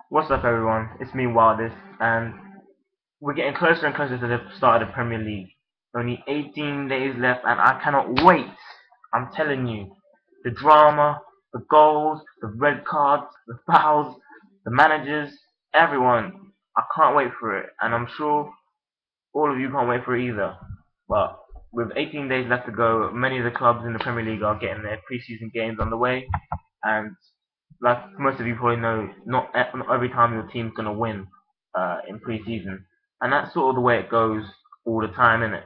What's up, everyone? It's me, Wildest, and we're getting closer and closer to the start of the Premier League. Only 18 days left, and I cannot wait. I'm telling you, the drama, the goals, the red cards, the fouls, the managers, everyone. I can't wait for it, and I'm sure all of you can't wait for it either. But with 18 days left to go, many of the clubs in the Premier League are getting their pre-season games underway, and like most of you probably know, not every time your team's gonna win in pre-season, and that's sort of the way it goes all the time, innit?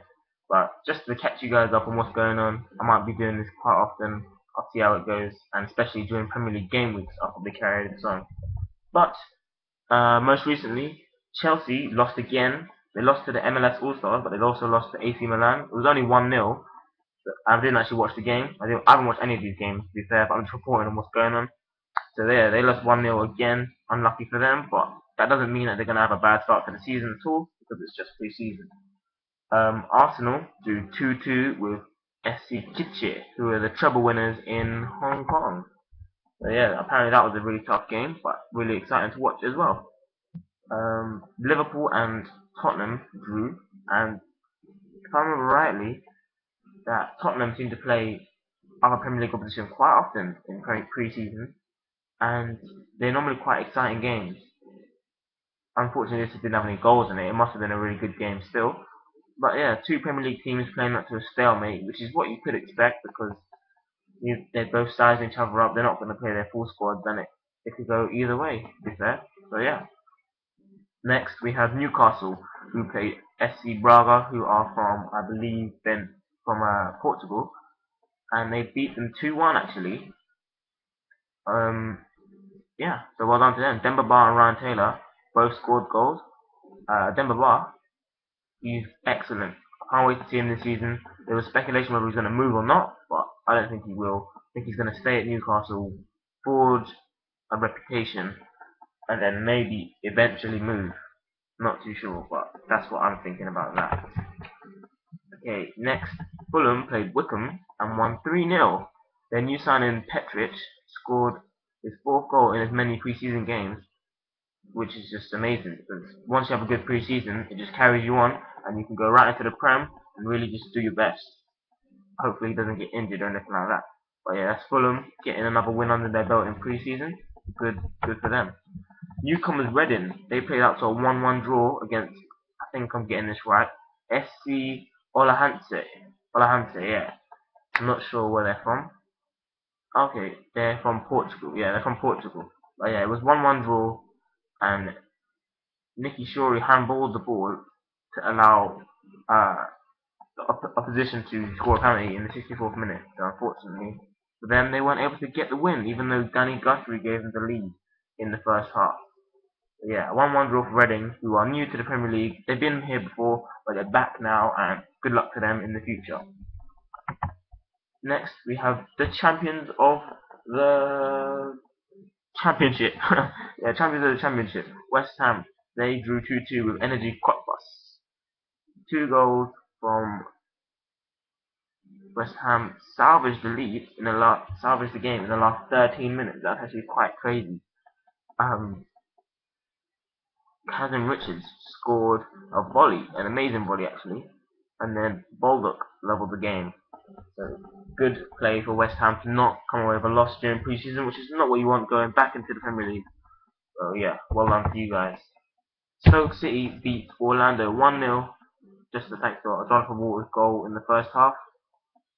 But just to catch you guys up on what's going on, I might be doing this quite often. I'll see how it goes, and especially during Premier League game weeks, I'll probably carry this on. But most recently, Chelsea lost again. They lost to the MLS All Stars, but they also lost to AC Milan. It was only 1-0. I didn't actually watch the game. I haven't watched any of these games, to be fair, but I'm just reporting on what's going on. So there, they lost 1-0 again. Unlucky for them, but that doesn't mean that they're going to have a bad start to the season at all, because it's just pre-season. Arsenal drew 2-2 with SC Kitche, who are the treble winners in Hong Kong. So yeah, apparently that was a really tough game, but really exciting to watch as well. Liverpool and Tottenham drew, and if I remember rightly, that Tottenham seem to play other Premier League opposition quite often in pre-season, and they're normally quite exciting games. Unfortunately, this didn't have any goals in it. It must have been a really good game still. But yeah, two Premier League teams playing up to a stalemate, which is what you could expect because they're both sizing each other up. They're not going to play their full squads, and it could go either way, to be fair. So yeah. Next, we have Newcastle, who play SC Braga, who are from, I believe, then from Portugal, and they beat them 2-1 actually. Um, yeah, so well done to them. Demba Ba and Ryan Taylor both scored goals. Demba Ba, he's excellent. I can't wait to see him this season. There was speculation whether he's going to move or not, but I don't think he will. I think he's going to stay at Newcastle, forge a reputation, and then maybe eventually move. Not too sure, but that's what I'm thinking about that. Okay, next, Fulham played Wycombe and won 3-0. Their new signing Petric scored his fourth goal in as many preseason games, which is just amazing because once you have a good preseason, it just carries you on and you can go right into the Prem and really just do your best. Hopefully he doesn't get injured or anything like that. But yeah, that's Fulham getting another win under their belt in preseason. Good for them. Newcomers Reading, they played out to a 1-1 draw against, I think I'm getting this right, SC Olahanse. Olahanse, yeah. I'm not sure where they're from. Okay, they're from Portugal. Yeah, they're from Portugal. But yeah, it was 1-1 draw, and Nicky Shorey handballed the ball to allow the opposition to score a penalty in the 64th minute. So unfortunately for them, they weren't able to get the win, even though Danny Guthrie gave them the lead in the first half. Yeah, 1-1 draw for Reading, who are new to the Premier League. They've been here before, but they're back now, and good luck to them in the future. Next, we have the champions of the Championship. Yeah, champions of the Championship. West Ham. They drew 2-2 with Energy Cottbus. Two goals from West Ham salvaged the lead in the salvaged the game in the last 13 minutes. That's actually quite crazy. Um, Kazim Richards scored a volley, an amazing volley actually, and then Baldock leveled the game. So good play for West Ham to not come away with a loss during pre-season, which is not what you want going back into the Premier League. So yeah, well done to you guys. Stoke City beat Orlando 1-0, just thanks to Jonathan Walker's goal in the first half.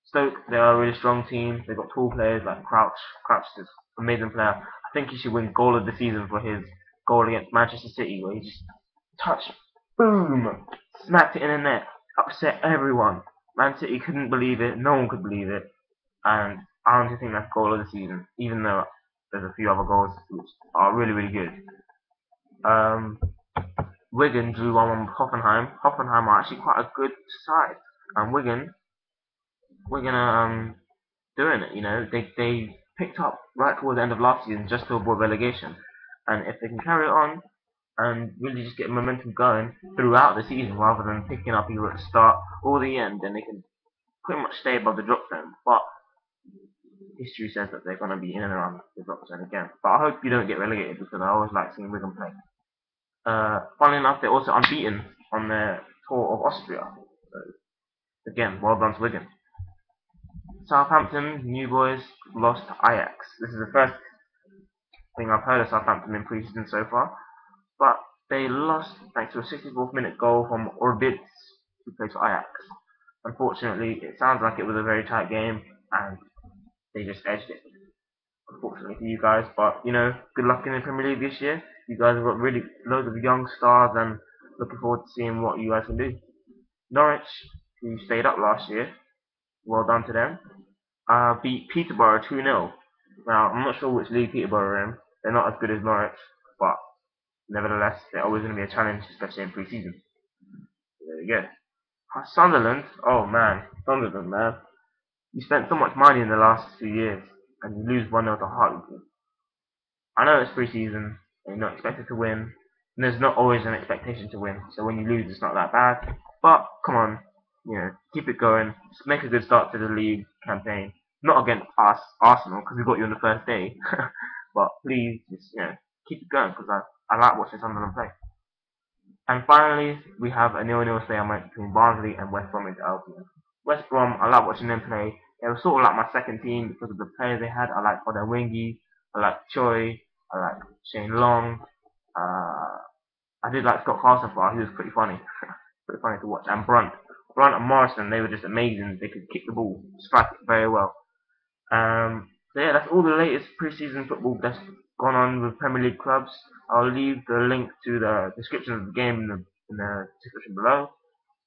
Stoke, they are a really strong team. They've got tall players like Crouch. Crouch is an amazing player. I think he should win goal of the season for his goal against Manchester City, where he just touched, boom, smacked it in the net, upset everyone. Man City couldn't believe it. No one could believe it. And I honestly think that's goal of the season, even though there's a few other goals which are really, really good. Um, Wigan drew 1-1 with Hoffenheim. Hoffenheim are actually quite a good side. And Wigan, we're gonna doing it. You know, they picked up right towards the end of last season just to avoid relegation, and if they can carry it on and really just get momentum going throughout the season rather than picking up either at the start or the end, then they can pretty much stay above the drop zone. But history says that they're going to be in and around the top 10 again. But I hope you don't get relegated because I always like seeing Wigan play. Funnily enough, they're also unbeaten on their tour of Austria. So, again, well done to Wigan. Southampton, new boys, lost to Ajax. This is the first thing I've heard of Southampton in pre-season so far. But they lost thanks to a 64th minute goal from Orbitz, who plays for Ajax. Unfortunately, it sounds like it was a very tight game, and they just edged it. Unfortunately for you guys, but you know, good luck in the Premier League this year. You guys have got really loads of young stars, and looking forward to seeing what you guys can do. Norwich, who stayed up last year, well done to them. Beat Peterborough 2-0. Now, I'm not sure which league Peterborough are in. They're not as good as Norwich, but nevertheless, they're always going to be a challenge, especially in pre-season. There you go. Sunderland, oh man, Sunderland, man. You spent so much money in the last 2 years, and you lose 1-0 to Hartlepool. I know it's pre-season, and you're not expected to win, and there's not always an expectation to win, so when you lose, it's not that bad. But, come on, you know, keep it going. Just make a good start to the league campaign. Not against us, Arsenal, because we got you on the first day. But please, just, you know, keep it going, because I like watching Sunderland play. And finally, we have a 0-0 stalemate between Barnsley and West Bromwich Albion. West Brom, I like watching them play. They were sort of like my second team because of the players they had. I like Odawingi, I like Choi, I like Shane Long. I did like Scott Carson, he was pretty funny. Pretty funny to watch. And Brunt and Morrison, they were just amazing. They could kick the ball, strike it very well. So yeah, that's all the latest preseason football that's gone on with Premier League clubs. I'll leave the link to the description of the game in the description below.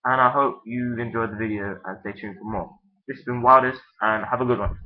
And I hope you enjoyed the video and stay tuned for more. This has been Wildest, and have a good one.